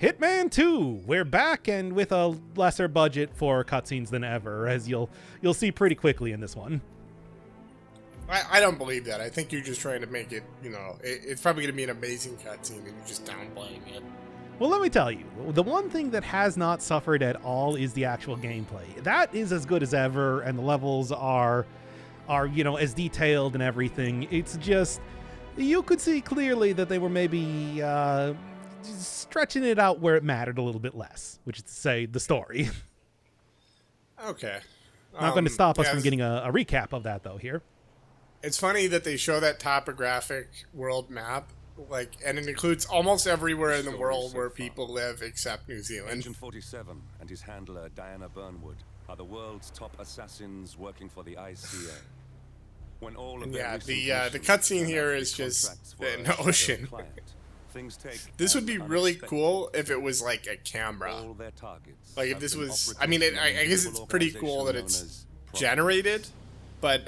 Hitman 2, we're back and with a lesser budget for cutscenes than ever, as you'll see pretty quickly in this one. I don't believe that. I think you're just trying to make it, it's probably going to be an amazing cutscene and you're just downplaying it. Well, let me tell you, the one thing that has not suffered at all is the actual gameplay. That is as good as ever, and the levels are as detailed and everything. It's just, you could see clearly that they were maybe stretching it out where it mattered a little bit less, which is to say, the story. Okay. Not going to stop us from getting a recap of that, though, here. It's funny that they show that topographic world map, and it includes almost everywhere in the world where people live except New Zealand. Agent 47 and his handler, Diana Burnwood, are the world's top assassins working for the ICA. When all of the cutscene here is just in the ocean. This would be really cool if it was like a camera. Like if this was, I guess it's pretty cool that it's generated, but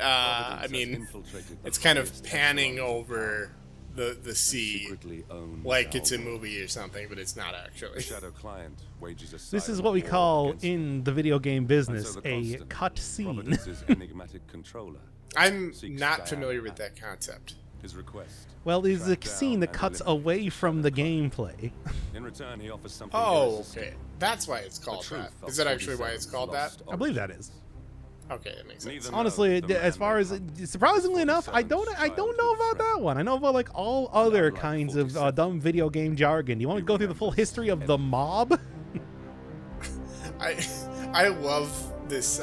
it's kind of panning over the sea like it's a movie or something, but it's not actually. This is what we call in the video game business a cut scene. I'm not familiar with that concept. His request. Well, it's a scene that cuts away from the gameplay. In return, he offers something. Oh, okay. That's why it's called that. Is that actually why it's called that? I believe that is. Okay, that makes sense. Honestly, as far as surprisingly enough, I don't know about that one. I know about like all other kinds of dumb video game jargon. Do you want me to go through the full history of the mob? I love this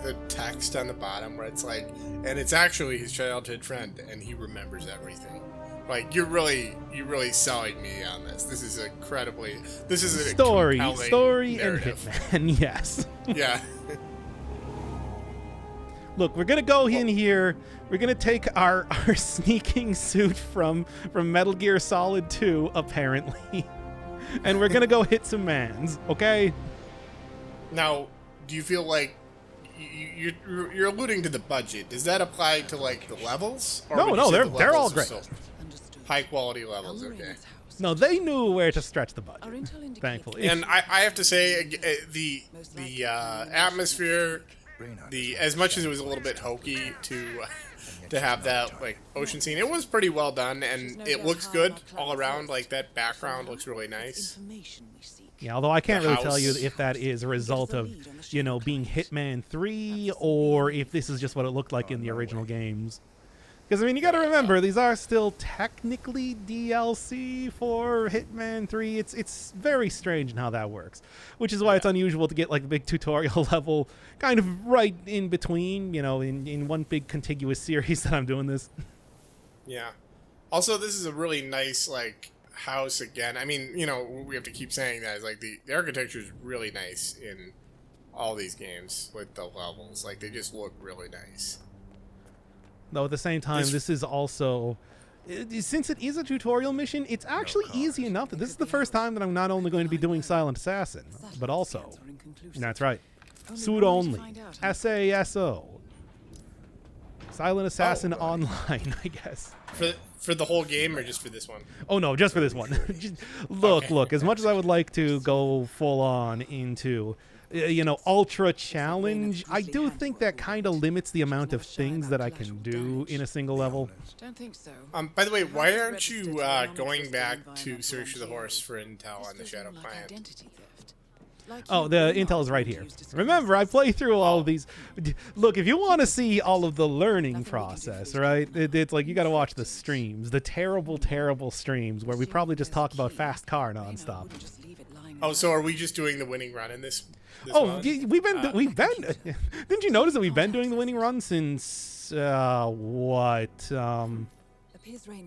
the text on the bottom where it's like, and it's actually his childhood friend, and he remembers everything. Like you're really selling me on this. This is a story and narrative. Hitman. Yes. Yeah. Look, we're gonna go in here. We're gonna take our sneaking suit from Metal Gear Solid 2, apparently, and we're gonna go hit some mans. Okay. Now, do you feel like you're alluding to the budget? Does that apply to like the levels? Or no, they're all great. High quality levels. Okay. No, they knew where to stretch the budget. Thankfully. And I have to say, the atmosphere. As much as it was a little bit hokey to have that like ocean scene, it was pretty well done, and it looks good all around. Like that background looks really nice. Yeah, although I can't really tell you if that is a result of being Hitman 3 or if this is just what it looked like in the original games. Because, you got to remember, these are still technically DLC for Hitman 3. It's very strange in how that works, which is why it's unusual to get, like, a big tutorial level kind of right in between, in one big contiguous series that I'm doing this. Yeah. Also, this is a really nice, like, house again. We have to keep saying that. It's like, the architecture is really nice in all these games with the levels. Like, they just look really nice. Though at the same time, this is also, since it is a tutorial mission, it's actually easy enough that this is the first time that I'm not only going to be doing Silent Assassin, but also, that's right, suit only, SASO, Silent Assassin Online, I guess. For the whole game or just for this one? Oh no, just for this one. Look, as much as I would like to go full on into ultra challenge, I do think that kind of limits the amount of things that I can do in a single level. Don't think so. By the way, why aren't you going back to search the horse for intel on the Shadow Client? Oh, the intel is right here. Remember, I play through all of these. Look, if you want to see all of the learning process, right, it's like you got to watch the streams, the terrible, terrible streams where we probably just talk about fast car nonstop. Oh, so are we just doing the winning run in this we've been didn't you notice that we've been doing the winning run since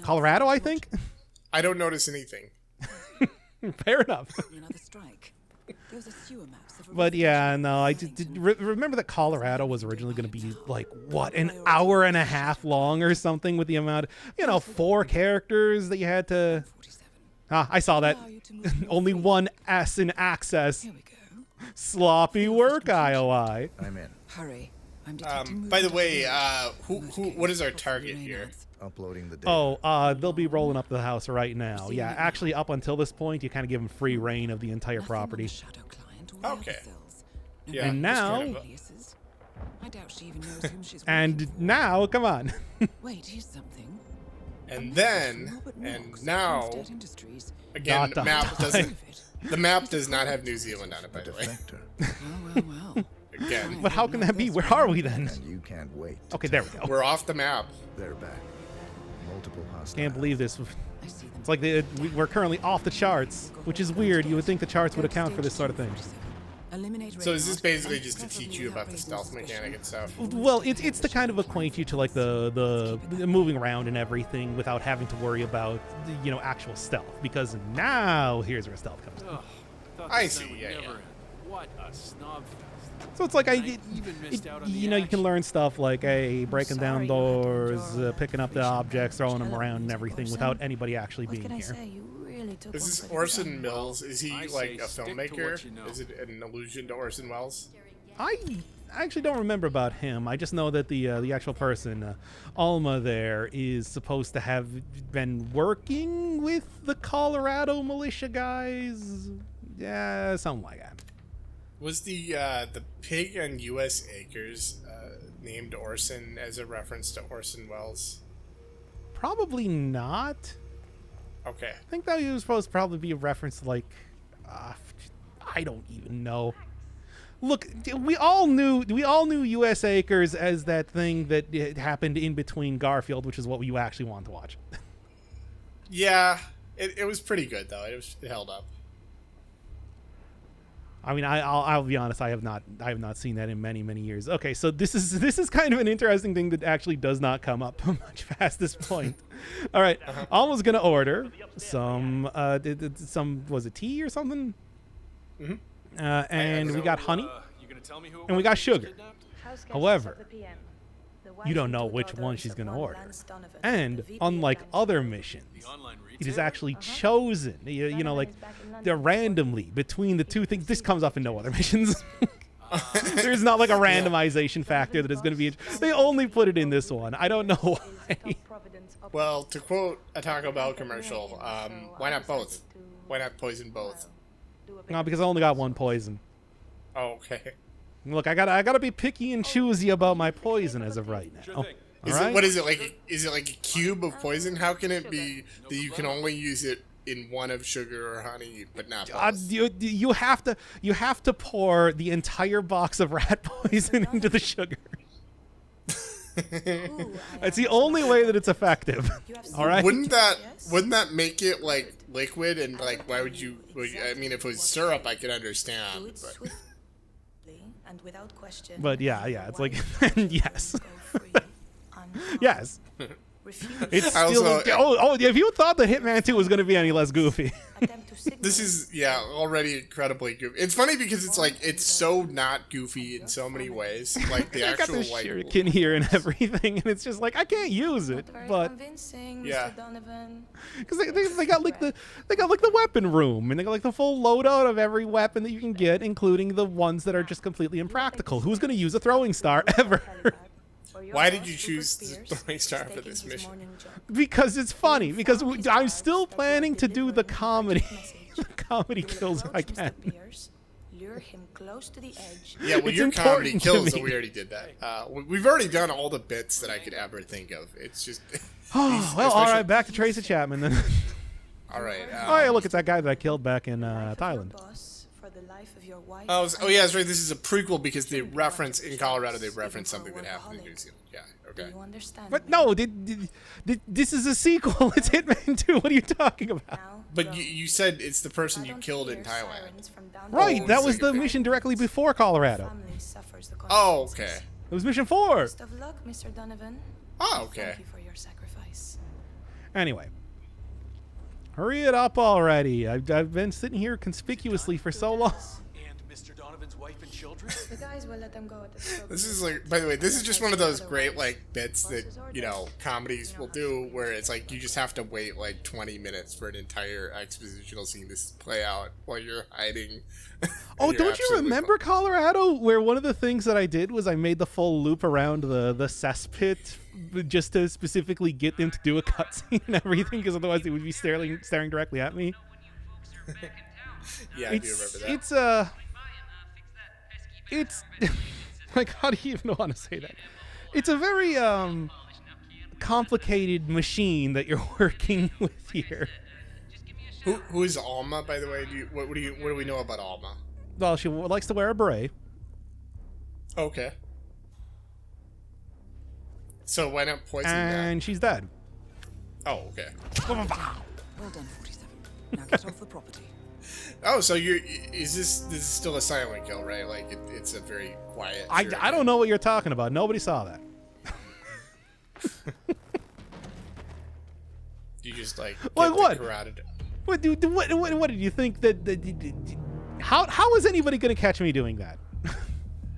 Colorado, I think? I don't notice anything. Fair enough. But yeah, no, I did remember that Colorado was originally going to be like an hour and a half long or something, with the amount of 4 characters that you had to. I saw that. Only one S in access. Sloppy work, IOI. I'm in. Hurry. By the way, what is our target here? uploading the data. They'll be rolling up the house right now. Yeah, actually, up until this point, you kind of give them free reign of the entire property. Okay. Yeah, And now, kind of I doubt she even knows whom she's and now, come on. Wait, here's something. and then, and now, again, Dot, map dot, doesn't. The map does not have New Zealand on it, by the way. Well. Again, But how can that be? Where are we then? And you can't wait. Okay, there we go. we're off the map. They're back. Multiple hostiles. Can't believe this. I see them. It's like we're currently off the charts, which is weird. You would think the charts would account for this sort of thing. So is this basically just to teach you about the stealth mechanic and stuff? Well, it's to kind of acquaint you to like the moving around and everything without having to worry about actual stealth, because now here's where stealth comes in. I see. Yeah. What a snob fest. So it's like you you can learn stuff like breaking down doors, picking up the objects, throwing them around and everything without anybody actually being here. Is this Orson Welles? Is he like a filmmaker? Is it an allusion to Orson Welles? I actually don't remember about him. I just know that the actual person, Alma, there is supposed to have been working with the Colorado militia guys. Yeah, something like that. Was the pig on U.S. Acres named Orson as a reference to Orson Welles? Probably not. Okay. I think that was supposed to probably be a reference to, like, I don't even know. Look, we all knew U.S. Acres as that thing that happened in between Garfield, which is what you actually want to watch. Yeah, it was pretty good though. It held up. I mean, I'll be honest. I have not seen that in many years. Okay, so this is kind of an interesting thing that actually does not come up much past this point. All right, Alma's gonna order some was it tea or something? Mm-hmm. And we got honey, and we got sugar. However, you don't know which one she's gonna order. And unlike other missions, it is actually chosen. Like they're randomly between the two things. This comes up in no other missions. There's not like a randomization factor that is going to be. They only put it in this one. I don't know why. Well, to quote a Taco Bell commercial, why not both? Why not poison both? No, because I only got one poison. Oh, okay. Look, I gotta be picky and choosy about my poison as of right now. What is it like? Is it like a cube of poison? How can it be that you can only use it in one of sugar or honey, but not both? You have to pour the entire box of rat poison into the sugar. That's the only way that it's effective. All right. Wouldn't that make it like liquid and like why would you? I mean, if it was syrup, I could understand. But yeah, it's like yes. Yes. It's still if you thought that Hitman 2 was going to be any less goofy. This is already incredibly goofy. It's funny because it's like it's so not goofy in so many ways. Like the actual got this like shuriken here and everything, and it's just like I can't use it. But yeah, because they got like the weapon room, and they got like the full loadout of every weapon that you can get, including the ones that are just completely impractical. Who's going to use a throwing star ever? Why did you choose the throwing star for this mission? Because it's funny. Because I'm still planning to do the comedy, the comedy kills if I can. Yeah, well, your comedy kills, so we already did that. We've already done all the bits that I could ever think of. It's just. Oh well, all right. Back to Tracy Chapman then. All right. Oh yeah, look, it's that guy that I killed back in Thailand. Oh yeah, that's right. This is a prequel because they reference in Colorado. They reference something that happened in New Zealand. Yeah. Okay. But no, this is a sequel. It's Hitman 2. What are you talking about? But you said it's the person you killed in Thailand. Right. That was the mission directly before Colorado. Oh, okay. It was mission 4. Best of luck, Mr. Donovan. Oh, okay. Thank you for your sacrifice. Anyway. Hurry it up already. I've been sitting here conspicuously for so long. Mr. Donovan's wife and children? The guys will let them go at the stroke. This is like, by the way, this is just one of those great like bits that, you know, comedies will do where it's like you just have to wait like 20 minutes for an entire expositional scene to play out while you're hiding. Oh, don't you remember Colorado, where one of the things that I did was I made the full loop around the cesspit just to specifically get them to do a cutscene and everything, because otherwise they would be staring directly at me. Yeah, I do remember that. It's like, how do you even want to say that? It's a very complicated machine that you're working with here. Who is Alma, by the way? What do we know about Alma? Well, she likes to wear a beret. Okay. So why not poison that? And she's dead. Oh, okay. Well done, 47. Now get off the property. Oh, so this is still a silent kill, right? Like it's a very quiet. I don't know what you're talking about. Nobody saw that. You just like what? Carotid. What did you think that how is anybody going to catch me doing that?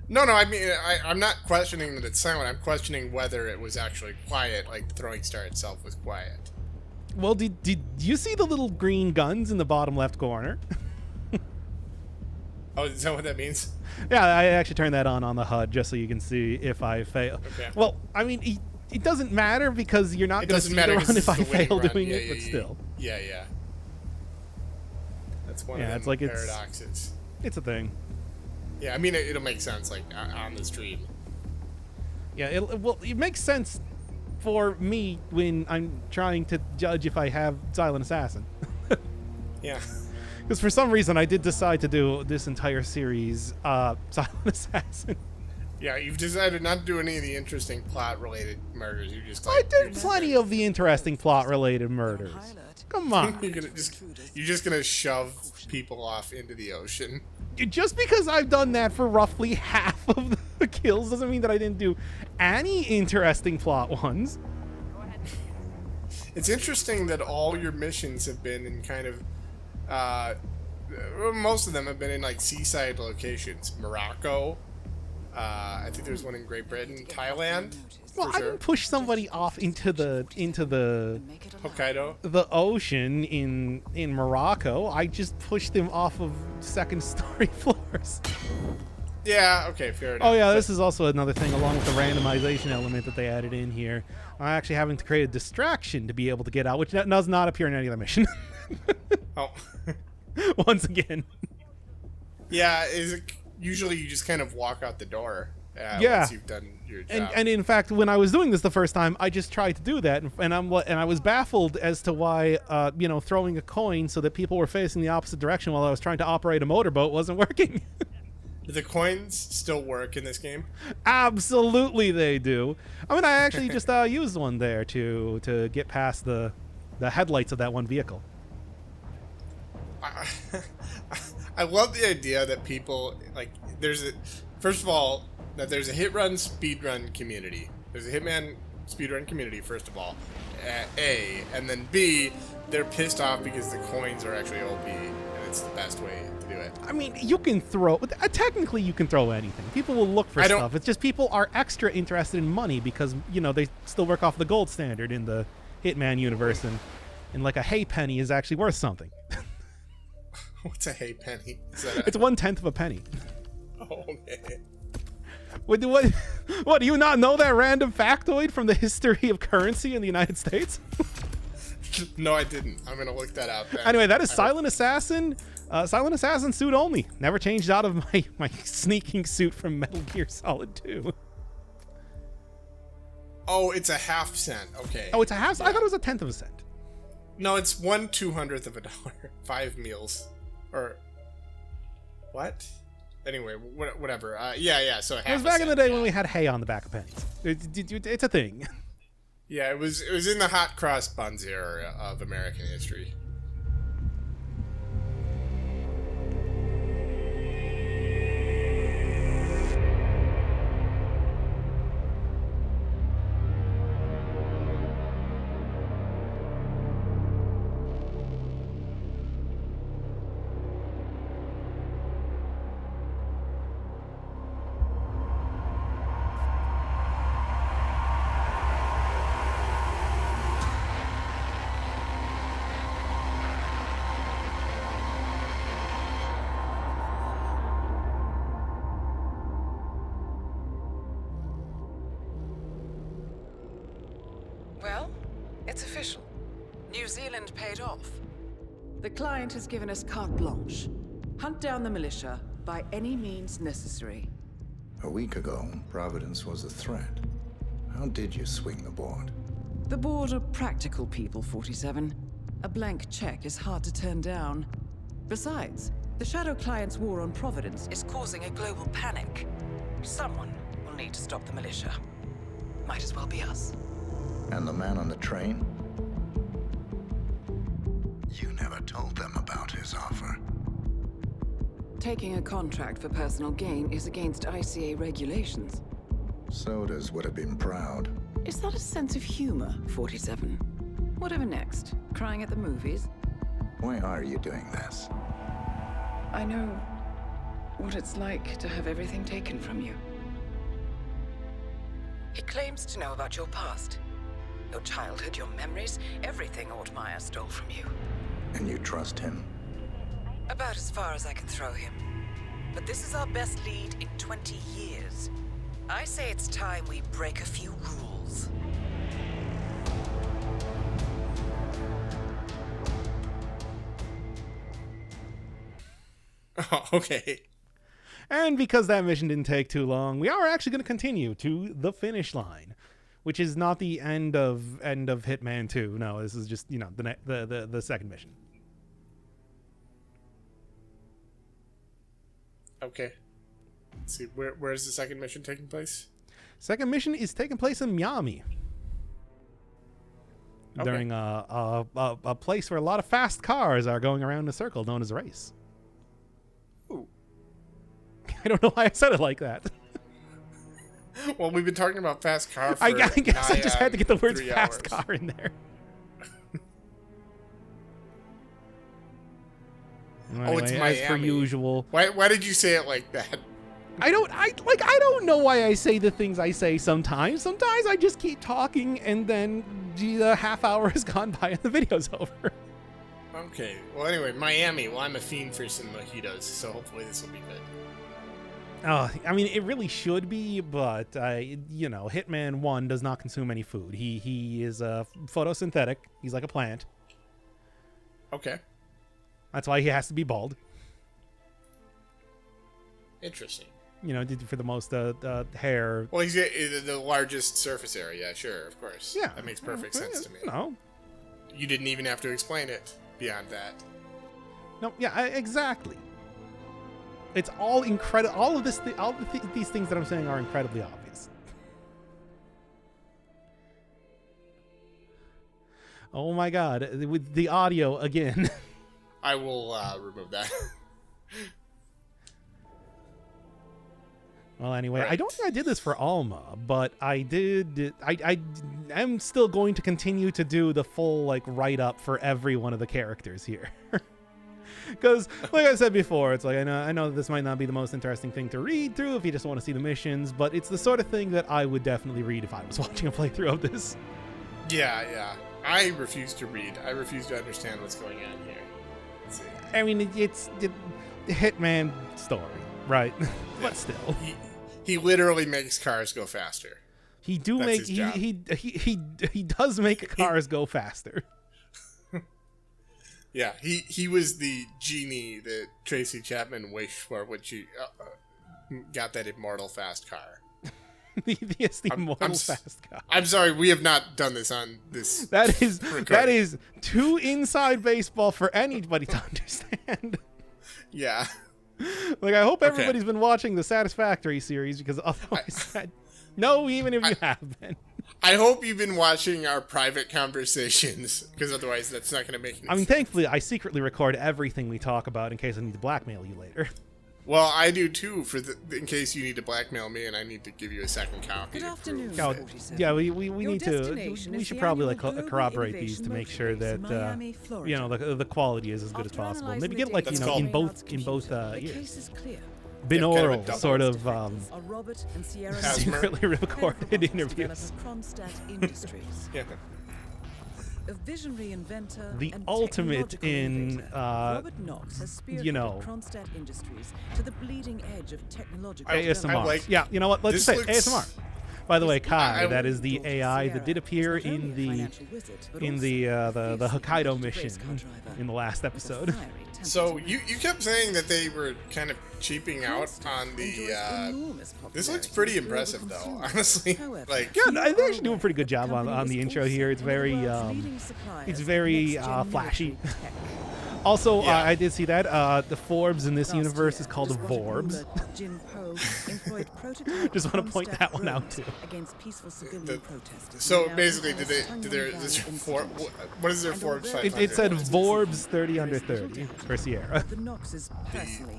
No, I mean I'm not questioning that it's silent. I'm questioning whether it was actually quiet, like the throwing star itself was quiet. Well, did you see the little green guns in the bottom left corner? Oh, is that what that means? Yeah, I actually turned that on the HUD just so you can see if I fail. Okay. Well, I mean, it doesn't matter because you're not going to see the run if I fail doing it, but still. Yeah. That's one Yeah, of it's the like paradoxes. It's a thing. Yeah, I mean, it'll make sense, like, on the stream. Yeah, it makes sense for me when I'm trying to judge if I have Silent Assassin. Yeah. Because for some reason I did decide to do this entire series Silent Assassin. Yeah, you've decided not to do any of the interesting plot-related murders. You just like, I did plenty of the interesting plot-related murders. Come on. You're just gonna shove people off into the ocean. Just because I've done that for roughly half of the kills doesn't mean that I didn't do any interesting plot ones. It's interesting that all your missions have been in kind of, most of them have been in like seaside locations. Morocco, I think there's one in Great Britain, Thailand. Well, I didn't push somebody off into the Hokkaido, the ocean in Morocco. I just pushed them off of second-story floors. Yeah, okay, fair enough. Oh yeah, this is also another thing along with the randomization element that they added in here. I'm actually having to create a distraction to be able to get out, which does not appear in any other mission. Oh. Once again. Yeah, usually you just kind of walk out the door. Yeah. Once you've done your job. And in fact, when I was doing this the first time, I just tried to do that, and I was baffled as to why throwing a coin so that people were facing the opposite direction while I was trying to operate a motorboat wasn't working. Do the coins still work in this game? Absolutely, they do. I mean, I actually just used one there to get past the headlights of that one vehicle. I love the idea that people like. First of all, that there's a hit run speed run community. There's a Hitman speed run community. First of all, A, and then B, they're pissed off because the coins are actually OP, and it's the best way to do it. I mean, you can throw. Technically, you can throw anything. People will look for stuff. It's just people are extra interested in money because they still work off the gold standard in the Hitman universe, and like a hay penny is actually worth something. What's a hay penny? It's 1/10 of a penny. Oh, okay. What? Do you not know that random factoid from the history of currency in the United States? No, I didn't. I'm gonna look that up. Anyway, that is Silent Assassin. Silent Assassin suit only. Never changed out of my sneaking suit from Metal Gear Solid 2. Oh, it's a half cent. Okay. Oh, it's a half. Yeah. I thought it was 1/10 of a cent. No, it's 1/200th of a dollar. 5 meals, or what? Anyway, whatever. Yeah. So half it was back in the day when we had hay on the back of pennies. It's a thing. Yeah, it was in the hot cross buns era of American history. It's official. New Zealand paid off. The client has given us carte blanche. Hunt down the militia by any means necessary. A week ago, Providence was a threat. How did you swing the board? The board are practical people, 47. A blank check is hard to turn down. Besides, the Shadow Client's war on Providence is causing a global panic. Someone will need to stop the militia. Might as well be us. And the man on the train? You never told them about his offer. Taking a contract for personal gain is against ICA regulations. Sodas would have been proud. Is that a sense of humor, 47? Whatever next? Crying at the movies? Why are you doing this? I know what it's like to have everything taken from you. He claims to know about your past. Your childhood, your memories, everything Ortmeyer stole from you. And you trust him? About as far as I can throw him. But this is our best lead in 20 years. I say it's time we break a few rules. Oh, okay. And because that mission didn't take too long, we are actually going to continue to the finish line, which is not the end of Hitman 2. No, this is just, you know, the second mission. Okay. Let's see, where's the second mission taking place? Second mission is taking place in Miami. Okay. During a place where a lot of fast cars are going around in a circle known as a race. Ooh. I don't know why I said it like that. Well, we've been talking about fast car for I guess I just had to get the words 3 fast hours. car in there. Oh, it's Anyway, as per Miami. Why Why did you say it like that? I don't know why I say the things I say sometimes. Sometimes I just keep talking and then the half hour has gone by and the video's over. Okay. Well, anyway, Miami. Well, I'm a fiend for some mojitos, so hopefully this will be good. I mean, it really should be, but you know, Hitman 1 does not consume any food. He is photosynthetic. He's like a plant. Okay. That's why he has to be bald. Interesting. You know, for the most hair. Well, he's the largest surface area. Yeah, sure, of course. Yeah, That makes perfect sense to me. No. You didn't even have to explain it beyond that. No. Yeah. Exactly. It's all incredible. All of this. These things that I'm saying are incredibly obvious. Oh my God! With the audio again. I will remove that. Well, anyway, Right. I don't think I did this for Alma, but I did. I am still going to continue to do the full like write up for every one of the characters here, because like I said before, it's like I know that this might not be the most interesting thing to read through if you just want to see the missions, but it's the sort of thing that I would definitely read if I was watching a playthrough of this. Yeah. I refuse to read. I refuse to understand what's going on here. Let's see. I mean, it's the Hitman story, right? But still. He literally makes cars go faster. He does make cars go faster. Yeah, he was the genie that Tracy Chapman wished for when she got that immortal fast car. the immortal fast car. I'm sorry, we have not done this on this. That recording. is too inside baseball for anybody to understand. Yeah. Like, I hope everybody's been watching the Satisfactory series, because otherwise, no, even if you have been. I hope you've been watching our private conversations, because otherwise that's not going to make any sense. I mean, thankfully, I secretly record everything we talk about in case I need to blackmail you later. Well, I do too, in case you need to blackmail me and I need to give you a second copy. Good afternoon, Oh, 47. yeah, we need to. destination We is should the probably annual like Global corroborate these Innovation to make Motor sure Race in that Miami, Florida. you know the quality is as good as After possible. analyzing Maybe the get like data in from both the ears. case is clear. Binaural double sort of Are Robert and Sierra Asthma. secretly recorded robotics interviews. developer Kronstadt Industries, Yeah. a visionary inventor The and ultimate technological in, innovator. Robert Knox has spearheaded you know, Kronstadt Industries to the bleeding edge of technological I ASMR. like- Yeah, you know what? Let's this say looks- ASMR. By the way, Kai, that is the AI that did appear in the Hokkaido mission in the last episode. So you kept saying that they were kind of cheaping out on the. This looks pretty impressive, though. Honestly, like yeah, they actually do a pretty good job on the intro here. It's very flashy. Also, I did see that the Forbes in this universe is called Vorbs. Just want to point that one out too. So basically, what is their Forbes 500? It said Vorbs 30 under 30 for Sierra. The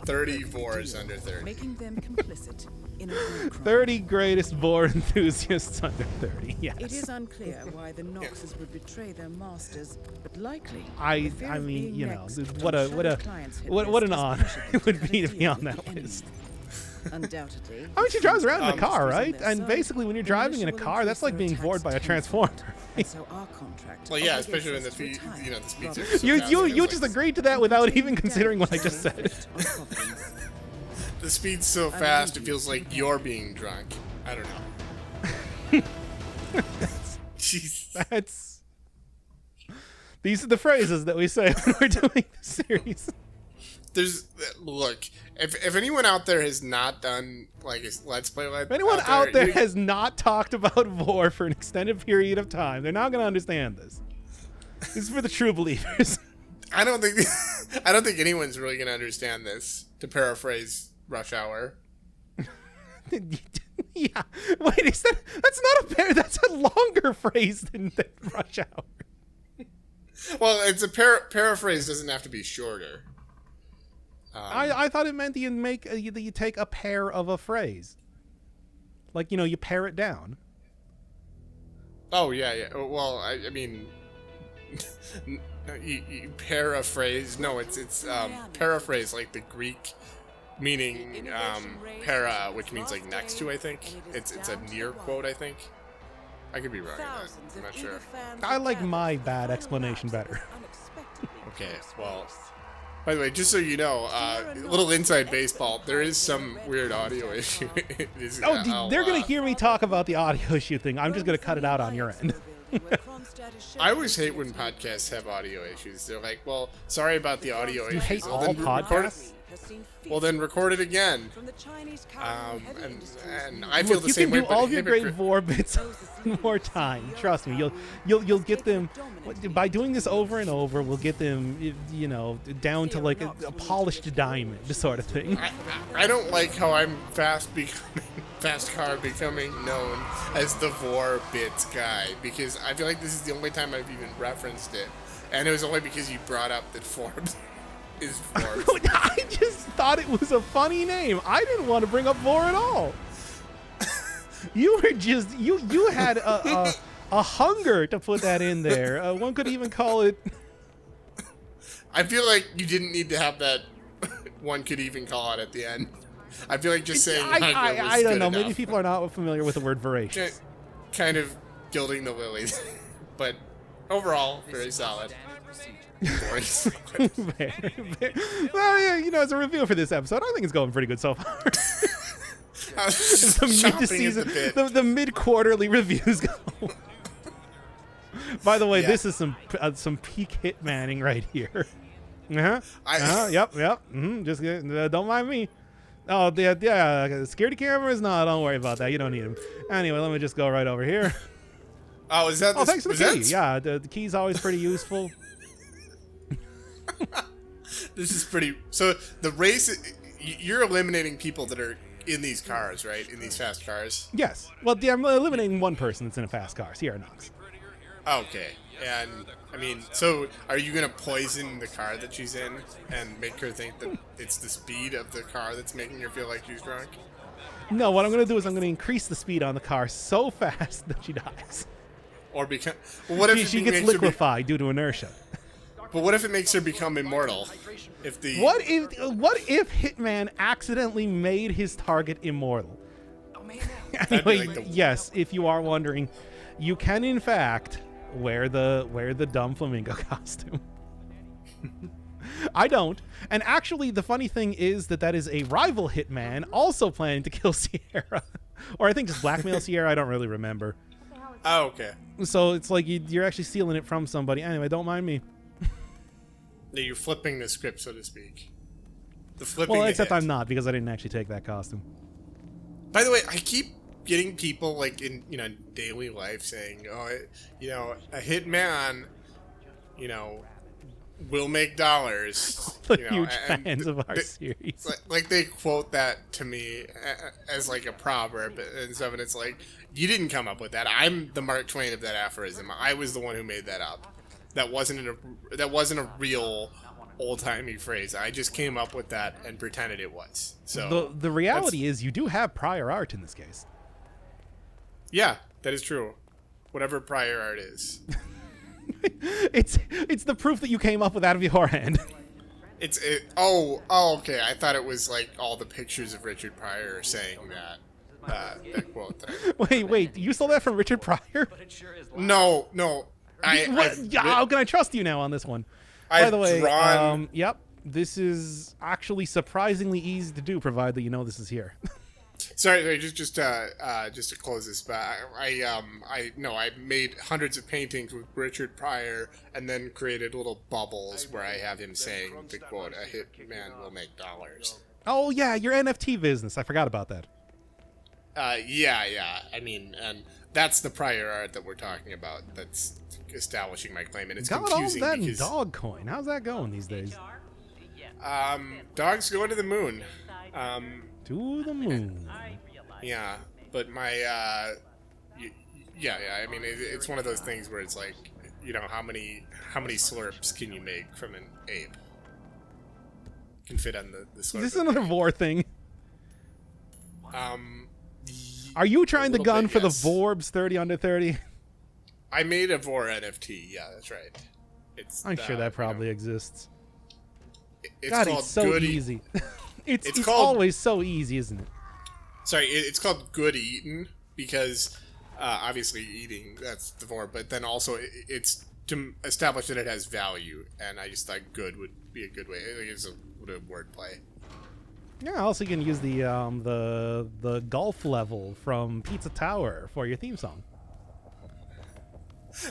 30 Vorbs under 30. Making them complicit in a 30 greatest Vor enthusiasts under 30. Yes. It is unclear why the Noxes would betray their masters, but likely. I mean, you know, what an honor it would be to be on that list. Undoubtedly. I mean, she drives around in a car, right? And basically, when you're driving in a car, that's like being bored by a transformer. So our contract. Well, yeah, especially when the speeds are so you just agreed to that without even considering what I just said. The speed's so fast, it feels like you're being drunk. I don't know. Jeez. These are the phrases that we say when we're doing the series. Look, if anyone out there has not done like a Let's Play, if anyone out there has not talked about Vor for an extended period of time, they're not going to understand this. This is for the true believers. I don't think anyone's really going to understand this. To paraphrase Rush Hour. Yeah. Wait, that's not a that's a longer phrase than Rush Hour. Well, it's a paraphrase doesn't have to be shorter. I thought it meant that you take a pair of a phrase, like you pare it down. Oh yeah. Well, I mean, you paraphrase. No, it's paraphrase like the Greek meaning para, which means like next to. I think it's a near quote. I think I could be wrong on that. I'm not sure. I like my bad explanation better. Okay, well. By the way, just so you know, a little inside baseball, there is some weird audio issue. They're going to hear me talk about the audio issue thing. I'm just going to cut it out on your end. I always hate when podcasts have audio issues. They're like, well, sorry about the audio issues. You hate all podcasts? Well, then record it again. And I feel the same way. You can do all of your great Vor bits one more time. Trust me, you'll get them by doing this over and over. We'll get them, down to like a polished diamond sort of thing. I don't like how I'm fast car becoming known as the Vor bits guy, because I feel like this is the only time I've even referenced it, and it was only because you brought up that Forbes. I just thought it was a funny name. I didn't want to bring up Vor at all. You were just you had a hunger to put that in there. One could even call it. I feel like you didn't need to have that. One could even call it at the end. I feel like just saying. I don't know. Enough. Maybe people are not familiar with the word voracious. Kind of gilding the lilies, but overall very solid. Well, yeah, as a review for this episode, I think it's going pretty good so far. The mid-quarterly reviews go. By the way, this is some peak Hitmaning right here. Yep. Just don't mind me. Oh, yeah. Security cameras? No, don't worry about that. You don't need them. Anyway, let me just go right over here. Oh, is that? Thanks for the key. Yeah, the key's always pretty useful. This is pretty. So the race, you're eliminating people that are in these cars, right? In these fast cars. Yes. Well, I'm eliminating one person that's in a fast car. Sierra Knox. Okay. And I mean, so are you gonna poison the car that she's in and make her think that it's the speed of the car that's making her feel like she's drunk? No. What I'm gonna do is I'm gonna increase the speed on the car so fast that she dies. Or become. Well, what if she gets liquefied due to inertia? But what if it makes her become immortal? What if Hitman accidentally made his target immortal? Anyway, yes, if you are wondering, you can in fact wear the dumb flamingo costume. I don't. And actually, the funny thing is that is a rival Hitman also planning to kill Sierra. Or I think just blackmail Sierra. I don't really remember. Oh, okay. So it's like you're actually stealing it from somebody. Anyway, don't mind me. Yeah, you're flipping the script, so to speak. The flipping. Well, the except hit. I'm not, because I didn't actually take that costume. By the way, I keep getting people like in daily life saying, "Oh, a hitman, will make dollars." The huge fans of our series. Like they quote that to me as like a proverb and stuff, and it's like, you didn't come up with that. I'm the Mark Twain of that aphorism. I was the one who made that up. That wasn't a real old-timey phrase. I just came up with that and pretended it was. So the reality is you do have prior art in this case. Yeah, that is true. Whatever prior art is. It's the proof that you came up with out of your hand. Oh, okay. I thought it was like all the pictures of Richard Pryor saying that quote there. Wait, you stole that from Richard Pryor? No. How can I trust you now on this one? By the way, drawn... yep, this is actually surprisingly easy to do, provided that you know this is here. Sorry, just to close this, but I made hundreds of paintings with Richard Pryor, and then created little bubbles where I have him saying the quote, "A hitman will make dollars." Oh yeah, your NFT business. I forgot about that. Yeah. I mean, and that's the prior art that we're talking about. That's establishing my claim, and it's confusing all that because dog coin. How's that going these days? Dogs go to the moon. To the moon. Yeah, but my yeah. I mean, it's one of those things where it's like, how many slurps can you make from an ape? Can fit on the slurp. Is this another vor thing? Are you trying to gun for the Vorbs 30 under 30? I made a vor NFT. Yeah, that's right. I'm sure that probably exists. It's God, called it's so Good easy. It's called, always so easy, isn't it? Sorry, it's called Good Eaten because obviously eating, that's the vor, but then also it's to establish that it has value, and I just thought good would be a good way. It's a wordplay. Yeah, also you can use the golf level from Pizza Tower for your theme song.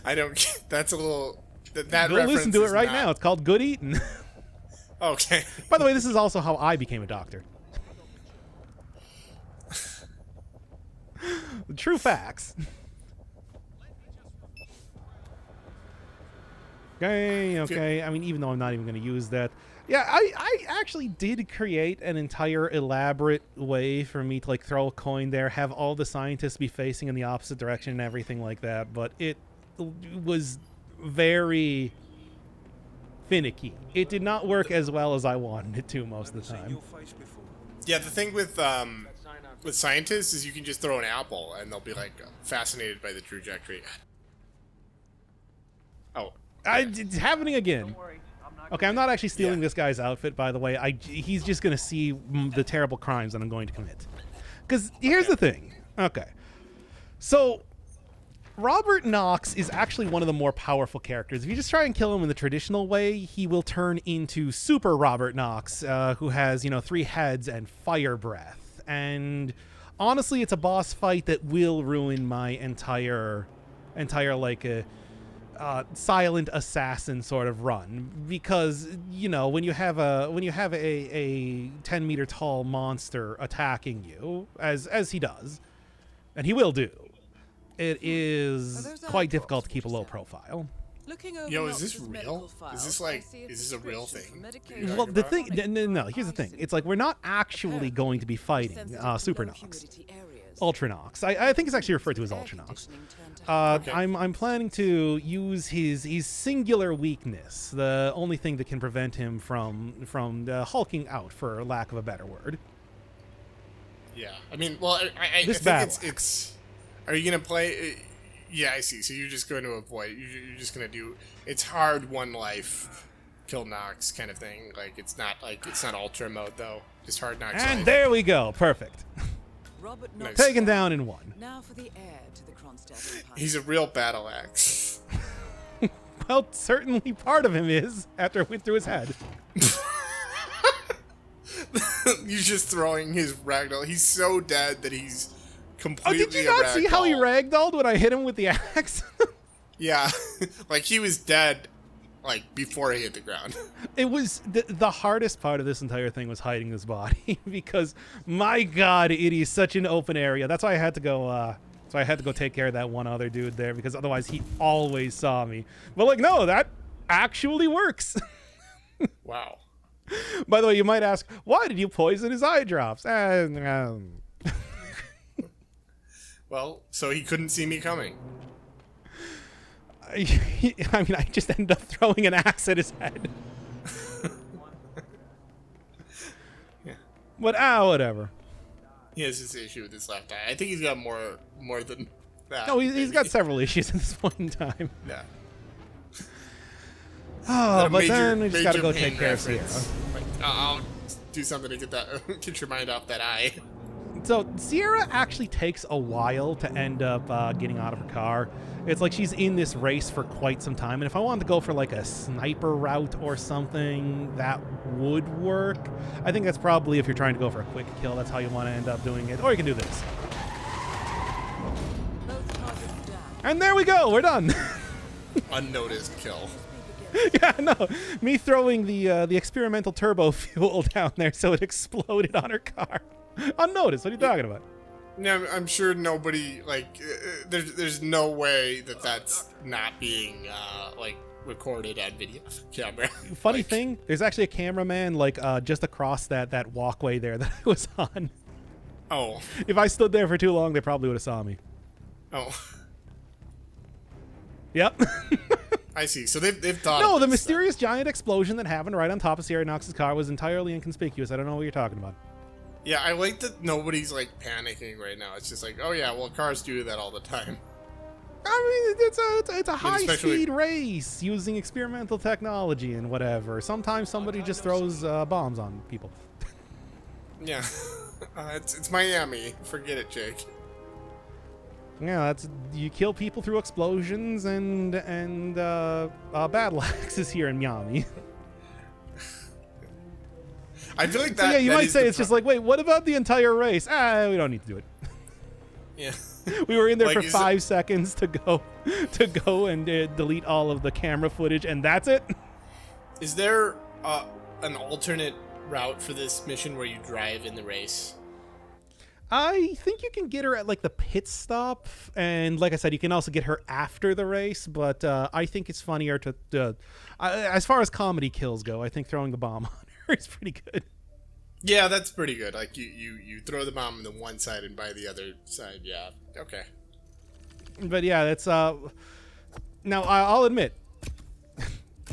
I don't. That's a little. That Go reference listen to it right not... now. It's called Good Eatin'. Okay. By the way, this is also how I became a doctor. The true facts. Okay. I mean, even though I'm not even going to use that. Yeah, I actually did create an entire elaborate way for me to, like, throw a coin there, have all the scientists be facing in the opposite direction and everything like that, but it was very finicky. It did not work as well as I wanted it to most of the time. Yeah, the thing with scientists is you can just throw an apple and they'll be like fascinated by the trajectory. Oh, it's happening again. Okay, I'm not actually stealing this guy's outfit, by the way. He's just going to see the terrible crimes that I'm going to commit. Because here's the thing. Okay. So, Robert Knox is actually one of the more powerful characters. If you just try and kill him in the traditional way, he will turn into Super Robert Knox, who has, 3 heads and fire breath. And honestly, it's a boss fight that will ruin my entire like silent assassin sort of run, because when you have a 10-meter tall monster attacking you, as he does, and he will do, it is quite difficult to keep a low profile. Yo, is this real? Is this a real thing? Well, the thing, no, here's the thing. It's like we're not actually going to be fighting Super Knox. Ultra Knox. I think it's actually referred to as Ultra Knox. Okay. I'm planning to use his singular weakness, the only thing that can prevent him from hulking out, for lack of a better word. Yeah, I mean, well, I think it's. Are you gonna play? Yeah, I see. So you're just going to avoid. You're just gonna do. It's hard, one life, kill Knox kind of thing. Like it's not Ultra mode though. Just hard Knox. And life. There we go. Perfect. Nice. Taken down in 1. Now for the heir to the Kronstadt Empire. He's a real battle axe. Well, certainly part of him is, after it went through his head. He's just throwing his ragdoll. He's so dead that he's completely. Oh, did you not see how he ragdolled when I hit him with the axe? Yeah, like he was dead, like before he hit the ground. It was the hardest part of this entire thing was hiding his body because, my God, it is such an open area. That's why I had to go. So I had to go take care of that one other dude there because otherwise he always saw me. But like, no, that actually works. Wow. By the way, you might ask, why did you poison his eye drops? Well, so he couldn't see me coming. I mean, I just ended up throwing an axe at his head. Yeah. But whatever. He has this issue with his left eye. I think he's got more than that. No, he's got several issues at this point in time. Yeah. Oh, but then we just gotta go take care of Sierra. Like, I'll do something to get your mind off that eye. So Sierra actually takes a while to end up getting out of her car. It's like she's in this race for quite some time, and if I wanted to go for like a sniper route or something, that would work. I think that's probably if you're trying to go for a quick kill, that's how you want to end up doing it. Or you can do this. And there we go, we're done. Unnoticed kill. Yeah, no, me throwing the experimental turbo fuel down there so it exploded on her car. Unnoticed, what are you talking about? No, I'm sure nobody, like, there's no way that that's not being, like, recorded on video camera. Funny thing, there's actually a cameraman, like, just across that walkway there that I was on. Oh. If I stood there for too long, they probably would have saw me. Oh. Yep. I see. So they've thought. No, the mysterious giant explosion that happened right on top of Sierra Knox's car was entirely inconspicuous. I don't know what you're talking about. Yeah, I like that nobody's like panicking right now. It's just like, oh yeah, well cars do that all the time. I mean, it's a high-speed race using experimental technology and whatever. Sometimes somebody just throws bombs on people. Yeah, it's Miami. Forget it, Jake. Yeah, you kill people through explosions and battle axes here in Miami. I feel like that. So yeah, you might say it's just like, wait, what about the entire race? We don't need to do it. Yeah. We were in there like, for 5 seconds to go and delete all of the camera footage, and that's it. Is there an alternate route for this mission where you drive in the race? I think you can get her at like the pit stop, and like I said, you can also get her after the race. But I think it's funnier to, as far as comedy kills go, I think throwing the bomb on her is pretty good. Yeah, that's pretty good. Like you throw the bomb on the one side and by the other side. Yeah, okay. But yeah, that's now I'll admit.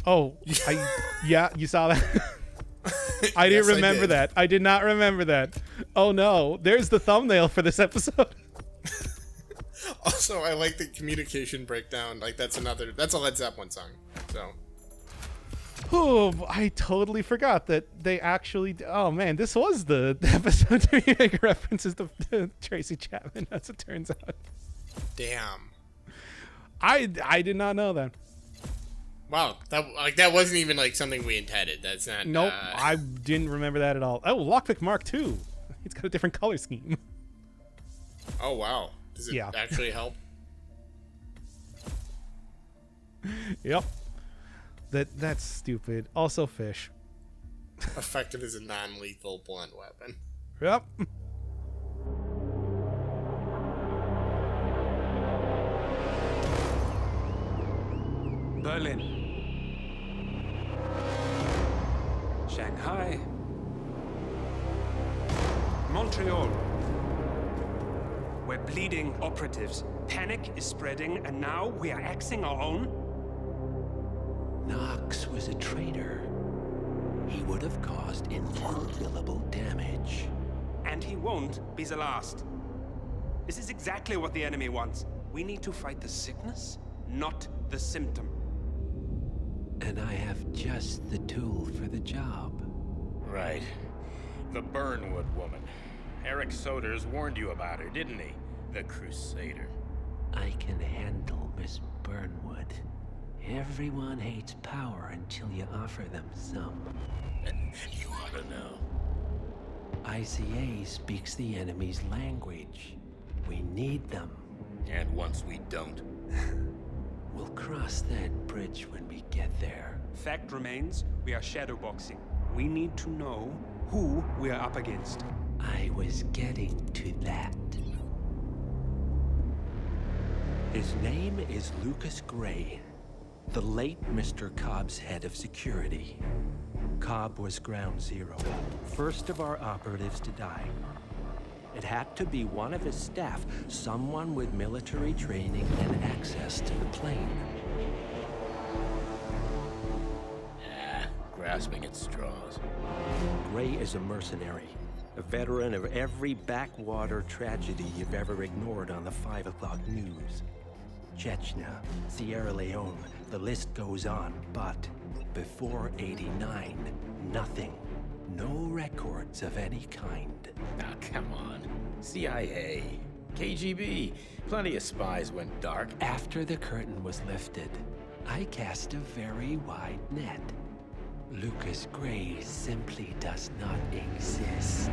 Oh, yeah, you saw that. I didn't remember that. I did not remember that. Oh no, there's the thumbnail for this episode. Also, I like the communication breakdown. Like that's a Led Zeppelin song. So. Oh, I totally forgot that they actually. Oh man, this was the episode to make references to Tracy Chapman, as it turns out. Damn. I did not know that. Wow, that wasn't even like something we intended. That's not. Nope, I didn't remember that at all. Oh, Lockpick Mark II. It's got a different color scheme. Oh wow, does it actually help? Yep. That's stupid. Also, fish. Effective as a non-lethal blunt weapon. Yep. Berlin. Shanghai. Montreal. We're bleeding operatives. Panic is spreading, and now we are axing our own? Knox was a traitor. He would have caused incalculable damage. And he won't be the last. This is exactly what the enemy wants. We need to fight the sickness, not the symptom. And I have just the tool for the job. Right. The Burnwood woman. Eric Soders warned you about her, didn't he? The Crusader. I can handle Miss Burnwood. Everyone hates power until you offer them some. You ought to know. ICA speaks the enemy's language. We need them. And once we don't? We'll cross that bridge when we get there. Fact remains, we are shadowboxing. We need to know who we are up against. I was getting to that. His name is Lucas Gray, the late Mr. Cobb's head of security. Cobb was ground zero, first of our operatives to die. It had to be one of his staff, someone with military training and access to the plane. Grasping at straws. Gray is a mercenary, a veteran of every backwater tragedy you've ever ignored on the 5 o'clock news. Chechnya, Sierra Leone, the list goes on, but before '89, nothing. No records of any kind. Now, come on. CIA, KGB, plenty of spies went dark. After the curtain was lifted, I cast a very wide net. Lucas Gray simply does not exist.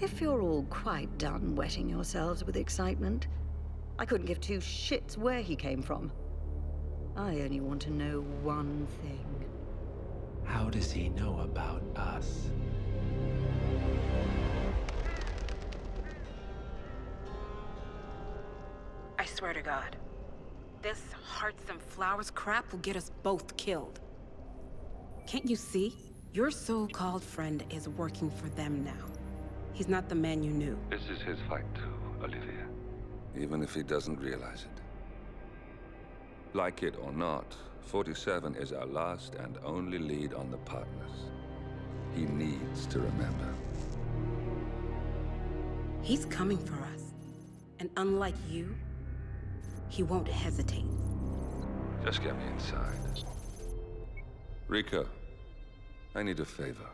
If you're all quite done wetting yourselves with excitement, I couldn't give two shits where he came from. I only want to know one thing. How does he know about us? I swear to God, this hearts and flowers crap will get us both killed. Can't you see? Your so-called friend is working for them now. He's not the man you knew. This is his fight too, Olivia. Even if he doesn't realize it. Like it or not, 47 is our last and only lead on the partners. He needs to remember. He's coming for us. And unlike you, he won't hesitate. Just get me inside. Rico, I need a favor.